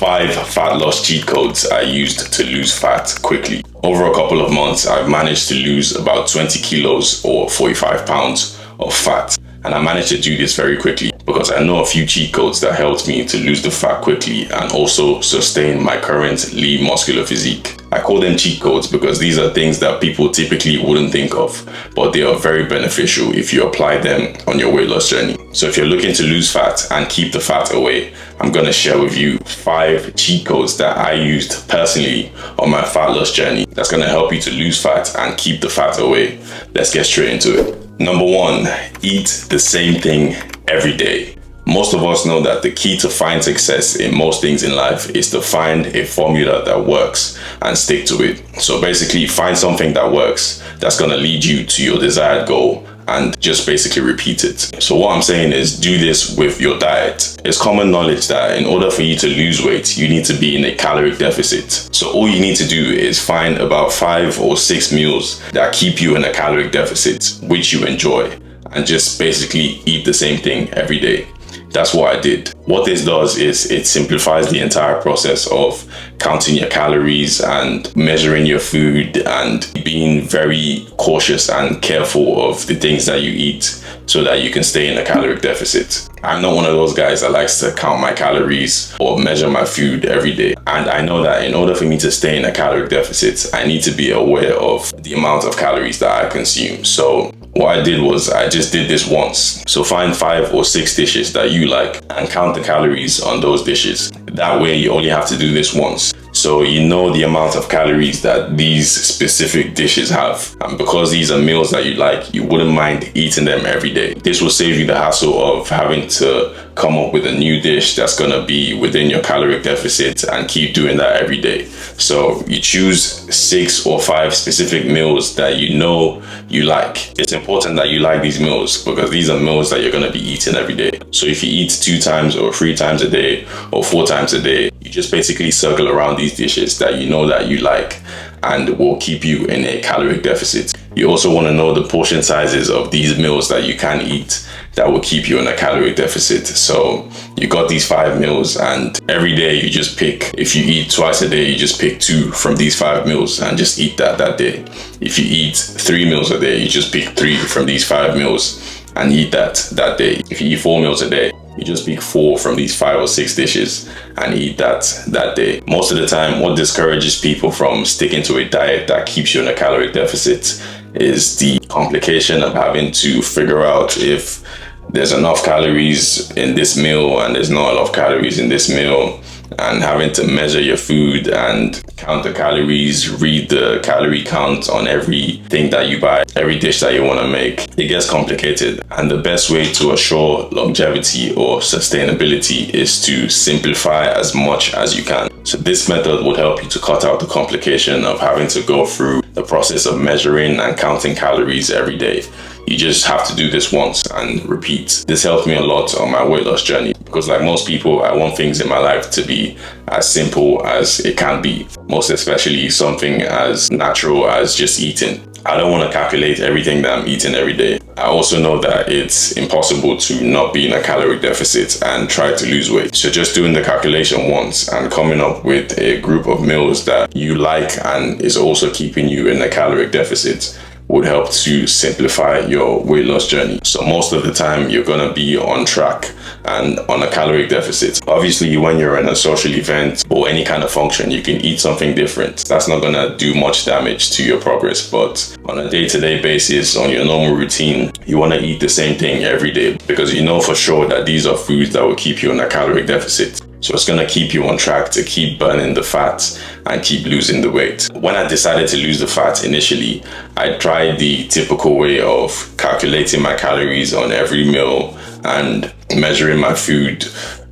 5 fat loss cheat codes I used to lose fat quickly. Over a couple of months, I've managed to lose about 20 kilos or 45 pounds of fat. And I managed to do this very quickly because I know a few cheat codes that helped me to lose the fat quickly and also sustain my current lean muscular physique. I call them cheat codes because these are things that people typically wouldn't think of, but they are very beneficial if you apply them on your weight loss journey. So if you're looking to lose fat and keep the fat away, I'm going to share with you 5 cheat codes that I used personally on my fat loss journey that's going to help you to lose fat and keep the fat away. Let's get straight into it. Number 1, eat the same thing every day. Most of us know that the key to find success in most things in life is to find a formula that works and stick to it. So basically find something that works that's going to lead you to your desired goal and just basically repeat it. So what I'm saying is do this with your diet. It's common knowledge that in order for you to lose weight, you need to be in a caloric deficit. So all you need to do is find about 5 or 6 meals that keep you in a caloric deficit, which you enjoy, and just basically eat the same thing every day. That's what I did. What this does is it simplifies the entire process of counting your calories and measuring your food and being very cautious and careful of the things that you eat so that you can stay in a caloric deficit. I'm not one of those guys that likes to count my calories or measure my food every day. And I know that in order for me to stay in a caloric deficit, I need to be aware of the amount of calories that I consume. So what I did was I just did this once. So find 5 or 6 dishes that you like and count the calories on those dishes. That way you only have to do this once. So you know the amount of calories that these specific dishes have. And because these are meals that you like, you wouldn't mind eating them every day. This will save you the hassle of having to come up with a new dish that's gonna be within your caloric deficit and keep doing that every day. So you choose 6 or 5 specific meals that you know you like. It's important that you like these meals because these are meals that you're gonna be eating every day. So if you eat 2 times or 3 times a day or 4 times a day, you just basically circle around these dishes that you know that you like and will keep you in a caloric deficit. You also want to know the portion sizes of these meals that you can eat that will keep you in a calorie deficit. So you got these 5 meals and every day you just pick, if you eat twice a day, you just pick 2 from these 5 meals and just eat that day. If you eat 3 meals a day, you just pick 3 from these 5 meals and eat that day. If you eat 4 meals a day, you just pick 4 from these 5 or 6 dishes and eat that day. Most of the time, what discourages people from sticking to a diet that keeps you in a caloric deficit is the complication of having to figure out if there's enough calories in this meal and there's not enough calories in this meal, and having to measure your food and count the calories, read the calorie count on everything that you buy, every dish that you want to make. It gets complicated, and the best way to assure longevity or sustainability is to simplify as much as you can. So this method would help you to cut out the complication of having to go through the process of measuring and counting calories every day. You just have to do this once and repeat. This helped me a lot on my weight loss journey because, like most people, I want things in my life to be as simple as it can be, most especially something as natural as just eating. I don't want to calculate everything that I'm eating every day. I also know that it's impossible to not be in a calorie deficit and try to lose weight. So just doing the calculation once and coming up with a group of meals that you like and is also keeping you in a caloric deficit would help to simplify your weight loss journey. So most of the time you're gonna be on track and on a caloric deficit. Obviously, when you're in a social event or any kind of function, you can eat something different. That's not gonna do much damage to your progress, but on a day-to-day basis, on your normal routine, you wanna eat the same thing every day because you know for sure that these are foods that will keep you in a caloric deficit. So it's gonna keep you on track to keep burning the fat and keep losing the weight. When I decided to lose the fat initially, I tried the typical way of calculating my calories on every meal and measuring my food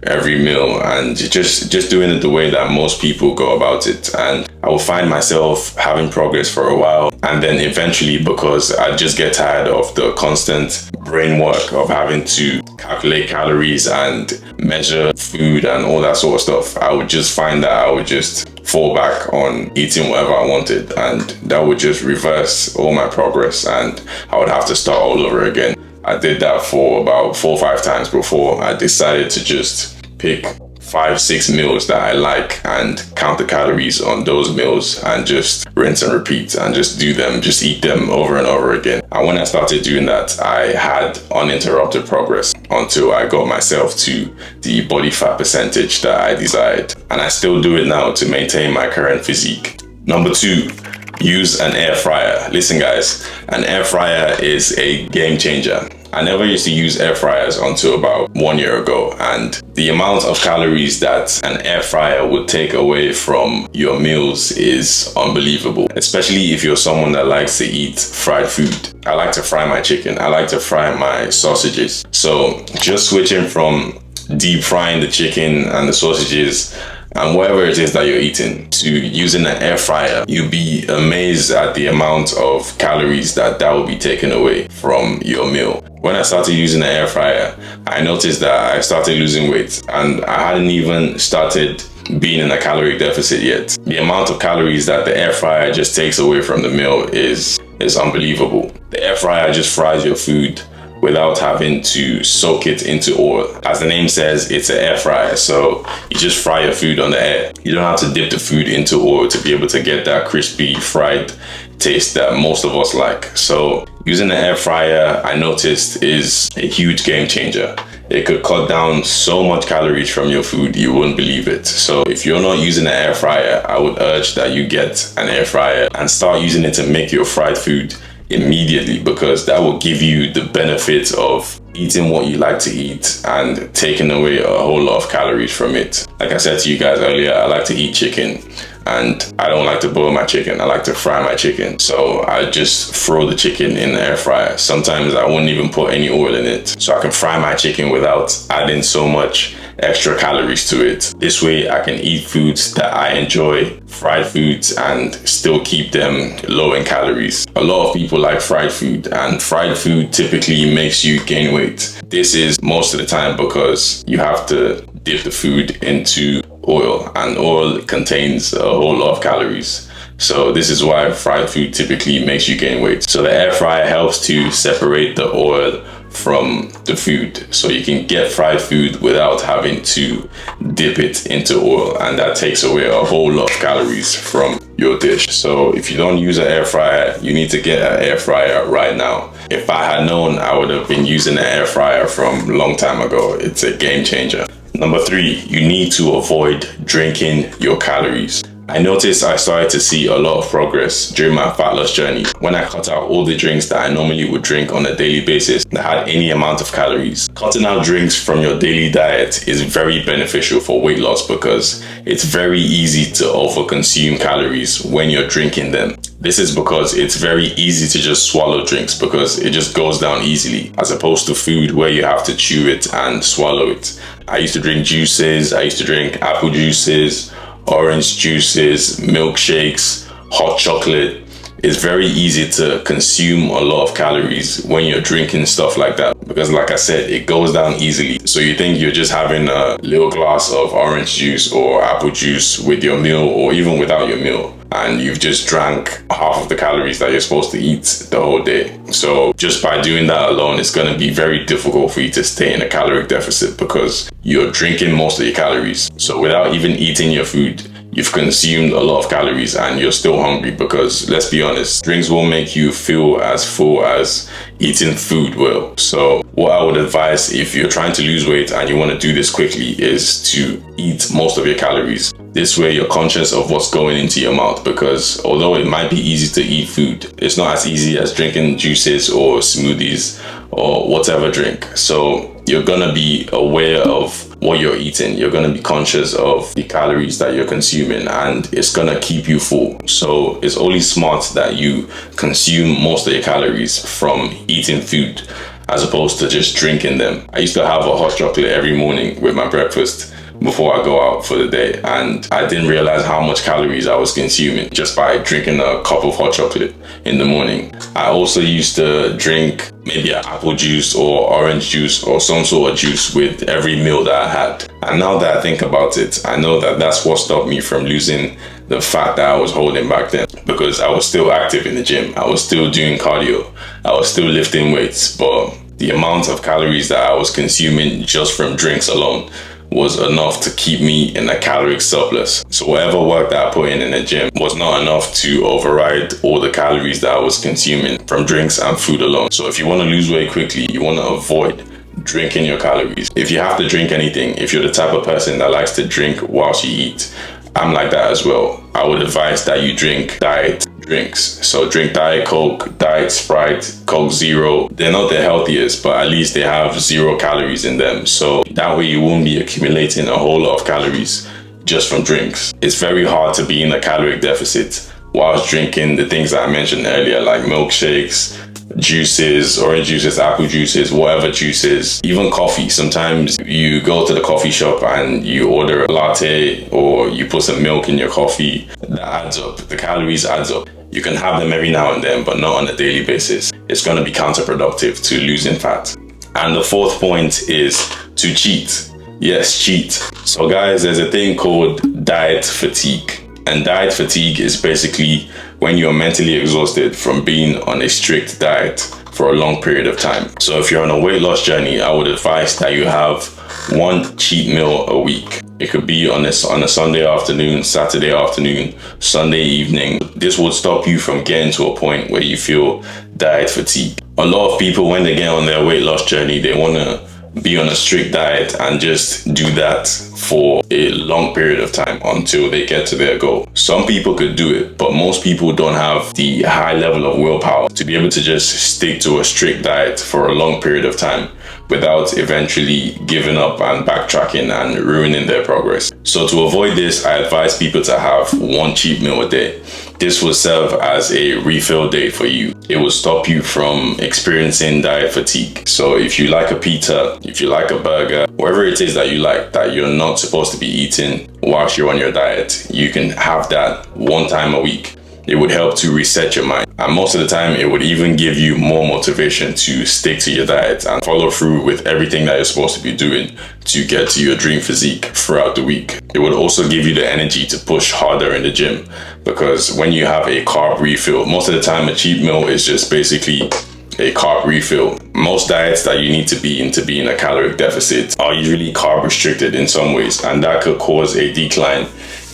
every meal and just doing it the way that most people go about it. And I will find myself having progress for a while, and then eventually, because I just get tired of the constant brain work of having to calculate calories and measure food and all that sort of stuff, I would just find that I would just fall back on eating whatever I wanted, and that would just reverse all my progress and I would have to start all over again. I did that for about 4 or 5 times before I decided to just pick 5-6 meals that I like and count the calories on those meals and just rinse and repeat and just do them, just eat them over and over again. And when I started doing that, I had uninterrupted progress until I got myself to the body fat percentage that I desired. And I still do it now to maintain my current physique. Number 2, use an air fryer. Listen guys, an air fryer is a game changer. I never used to use air fryers until about 1 year ago, and the amount of calories that an air fryer would take away from your meals is unbelievable, especially if you're someone that likes to eat fried food. I like to fry my chicken, I like to fry my sausages. So just switching from deep frying the chicken and the sausages and whatever it is that you're eating to using an air fryer, you'll be amazed at the amount of calories that will be taken away from your meal. When I started using an air fryer, I noticed that I started losing weight, and I hadn't even started being in a calorie deficit yet. The amount of calories that the air fryer just takes away from the meal is unbelievable. The air fryer just fries your food without having to soak it into oil. As the name says, it's an air fryer, so you just fry your food on the air. You don't have to dip the food into oil to be able to get that crispy fried taste that most of us like. So using an air fryer, I noticed, is a huge game changer. It could cut down so much calories from your food, you wouldn't believe it. So if you're not using an air fryer, I would urge that you get an air fryer and start using it to make your fried food immediately, because that will give you the benefit of eating what you like to eat and taking away a whole lot of calories from it. Like I said to you guys earlier, I like to eat chicken, and I don't like to boil my chicken. I like to fry my chicken. So I just throw the chicken in the air fryer. Sometimes I won't even put any oil in it, so I can fry my chicken without adding so much extra calories to it. This way I can eat foods that I enjoy, fried foods, and still keep them low in calories. A lot of people like fried food, and fried food typically makes you gain weight. This is most of the time because you have to dip the food into oil, and oil contains a whole lot of calories. So this is why fried food typically makes you gain weight. So the air fryer helps to separate the oil from the food, so you can get fried food without having to dip it into oil, and that takes away a whole lot of calories from your dish. So if you don't use an air fryer, you need to get an air fryer right now. If I had known, I would have been using an air fryer from a long time ago. It's a game changer. Number 3, you need to avoid drinking your calories. I noticed I started to see a lot of progress during my fat loss journey when I cut out all the drinks that I normally would drink on a daily basis that had any amount of calories. Cutting out drinks from your daily diet is very beneficial for weight loss because it's very easy to overconsume calories when you're drinking them. This is because it's very easy to just swallow drinks because it just goes down easily, as opposed to food where you have to chew it and swallow it. I used to drink juices, I used to drink apple juices, orange juices, milkshakes, hot chocolate. It's very easy to consume a lot of calories when you're drinking stuff like that, because like I said, it goes down easily. So you think you're just having a little glass of orange juice or apple juice with your meal, or even without your meal, and you've just drank half of the calories that you're supposed to eat the whole day. So just by doing that alone, it's going to be very difficult for you to stay in a caloric deficit because you're drinking most of your calories. So without even eating your food, you've consumed a lot of calories and you're still hungry, because let's be honest, drinks won't make you feel as full as eating food will. So what I would advise if you're trying to lose weight and you want to do this quickly is to eat most of your calories. This way you're conscious of what's going into your mouth, because although it might be easy to eat food, it's not as easy as drinking juices or smoothies or whatever drink. So you're gonna be aware of what you're eating. You're gonna be conscious of the calories that you're consuming, and it's gonna keep you full. So it's only smart that you consume most of your calories from eating food as opposed to just drinking them. I used to have a hot chocolate every morning with my breakfast before I go out for the day, and I didn't realize how much calories I was consuming just by drinking a cup of hot chocolate in the morning. I also used to drink maybe an apple juice or orange juice or some sort of juice with every meal that I had. And now that I think about it, I know that that's what stopped me from losing the fat that I was holding back then, because I was still active in the gym, I was still doing cardio, I was still lifting weights, but the amount of calories that I was consuming just from drinks alone was enough to keep me in a caloric surplus. So whatever work that I put in the gym was not enough to override all the calories that I was consuming from drinks and food alone. So if you want to lose weight quickly, you want to avoid drinking your calories. If you have to drink anything, if you're the type of person that likes to drink whilst you eat, I'm like that as well. I would advise that you drink diet drinks. So drink Diet Coke, Diet Sprite, Coke Zero. They're not the healthiest, but at least they have 0 calories in them. So that way you won't be accumulating a whole lot of calories just from drinks. It's very hard to be in a caloric deficit whilst drinking the things that I mentioned earlier, like milkshakes, juices, orange juices, apple juices, whatever juices, even coffee. Sometimes you go to the coffee shop and you order a latte or you put some milk in your coffee. That adds up. The calories adds up. You can have them every now and then, but not on a daily basis. It's going to be counterproductive to losing fat. And the fourth point is to cheat. Yes, cheat. So guys, there's a thing called diet fatigue. And diet fatigue is basically when you're mentally exhausted from being on a strict diet for a long period of time. So if you're on a weight loss journey, I would advise that you have one cheat meal a week. It could be on a Sunday afternoon, Saturday afternoon, Sunday evening. This would stop you from getting to a point where you feel diet fatigue. A lot of people, when they get on their weight loss journey, they want to be on a strict diet and just do that for a long period of time until they get to their goal. Some people could do it, but most people don't have the high level of willpower to be able to just stick to a strict diet for a long period of time without eventually giving up and backtracking and ruining their progress. So to avoid this, I advise people to have one cheat meal a day. This will serve as a refill day for you. It will stop you from experiencing diet fatigue. So if you like a pizza, if you like a burger, whatever it is that you like that you're not supposed to be eating whilst you're on your diet, you can have that one time a week. It would help to reset your mind. And most of the time, it would even give you more motivation to stick to your diet and follow through with everything that you're supposed to be doing to get to your dream physique throughout the week. It would also give you the energy to push harder in the gym, because when you have a carb refill, most of the time a cheat meal is just basically a carb refill. Most diets that you need to be in a caloric deficit are usually carb restricted in some ways, and that could cause a decline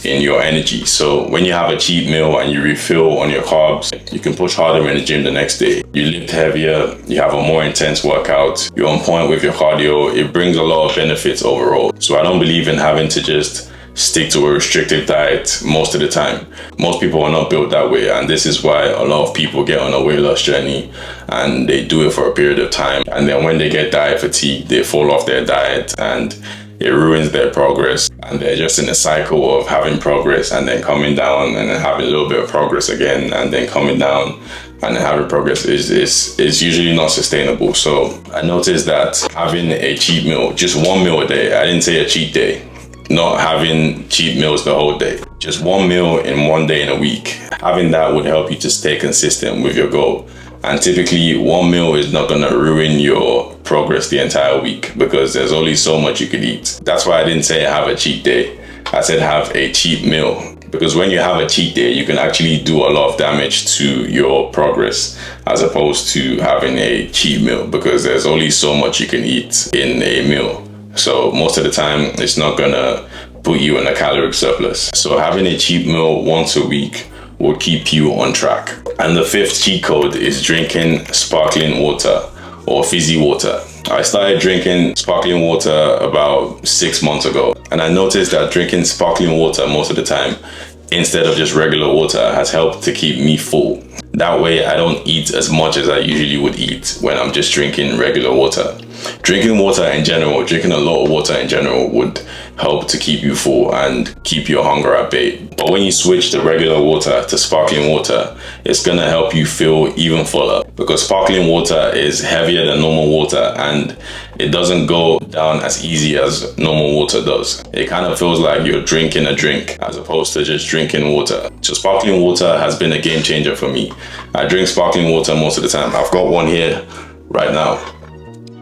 in your energy. So when you have a cheat meal and you refill on your carbs, you can push harder in the gym the next day. You lift heavier, you have a more intense workout, you're on point with your cardio. It brings a lot of benefits overall. So I don't believe in having to just stick to a restrictive diet most of the time. Most people are not built that way, and this is why a lot of people get on a weight loss journey and they do it for a period of time, and then when they get diet fatigue, they fall off their diet and it ruins their progress, and they're just in a cycle of having progress and then coming down and then having a little bit of progress again and then coming down and then having progress is usually not sustainable. So I noticed that having a cheat meal, just one meal a day, I didn't say a cheat day, not having cheat meals the whole day, just one meal in one day in a week, having that would help you to stay consistent with your goal. And typically one meal is not going to ruin your progress the entire week, because there's only so much you could eat. That's why I didn't say have a cheat day. I said have a cheat meal, because when you have a cheat day, you can actually do a lot of damage to your progress as opposed to having a cheat meal, because there's only so much you can eat in a meal. So most of the time it's not going to put you in a caloric surplus. So having a cheat meal once a week will keep you on track. And the fifth cheat code is drinking sparkling water or fizzy water. I started drinking sparkling water about 6 months ago, and I noticed that drinking sparkling water most of the time instead of just regular water has helped to keep me full. That way I don't eat as much as I usually would eat when I'm just drinking regular water. Drinking water in general, drinking a lot of water in general would help to keep you full and keep your hunger at bay. But when you switch the regular water to sparkling water, it's gonna help you feel even fuller, because sparkling water is heavier than normal water and it doesn't go down as easy as normal water does. It kind of feels like you're drinking a drink as opposed to just drinking water. So sparkling water has been a game changer for me. I drink sparkling water most of the time. I've got one here right now.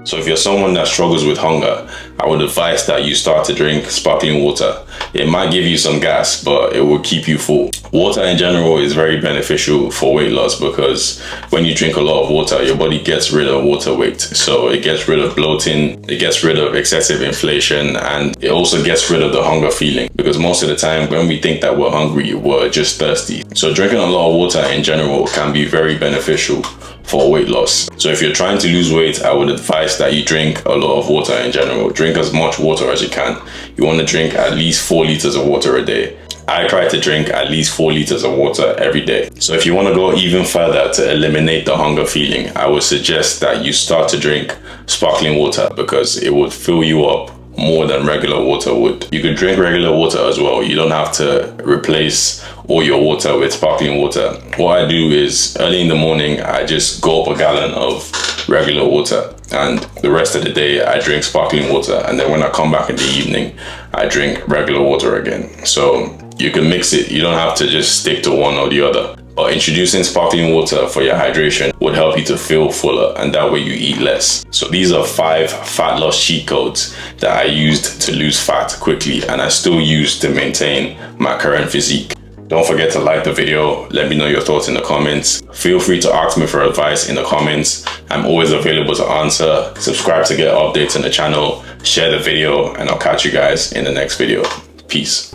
So if you're someone that struggles with hunger I would advise that you start to drink sparkling water. It might give you some gas, but it will keep you full. Water in general is very beneficial for weight loss because when you drink a lot of water, your body gets rid of water weight. So it gets rid of bloating, it gets rid of excessive inflation, and it also gets rid of the hunger feeling, because most of the time when we think that we're hungry, we're just thirsty. So drinking a lot of water in general can be very beneficial for weight loss. So if you're trying to lose weight, I would advise that you drink a lot of water in general. Drink as much water as you can. You want to drink at least 4 liters of water a day. I try to drink at least 4 liters of water every day. So if you want to go even further to eliminate the hunger feeling, I would suggest that you start to drink sparkling water, because it would fill you up more than regular water would. You could drink regular water as well. You don't have to replace all your water with sparkling water. What I do is early in the morning, I just gulp a gallon of regular water, and the rest of the day I drink sparkling water, and then when I come back in the evening, I drink regular water again. So you can mix it. You don't have to just stick to one or the other. But introducing sparkling water for your hydration would help you to feel fuller, and that way you eat less. So these are 5 fat loss cheat codes that I used to lose fat quickly, and I still use to maintain my current physique. Don't forget to like the video. Let me know your thoughts in the comments. Feel free to ask me for advice in the comments. I'm always available to answer. Subscribe to get updates on the channel. Share the video, and I'll catch you guys in the next video. Peace.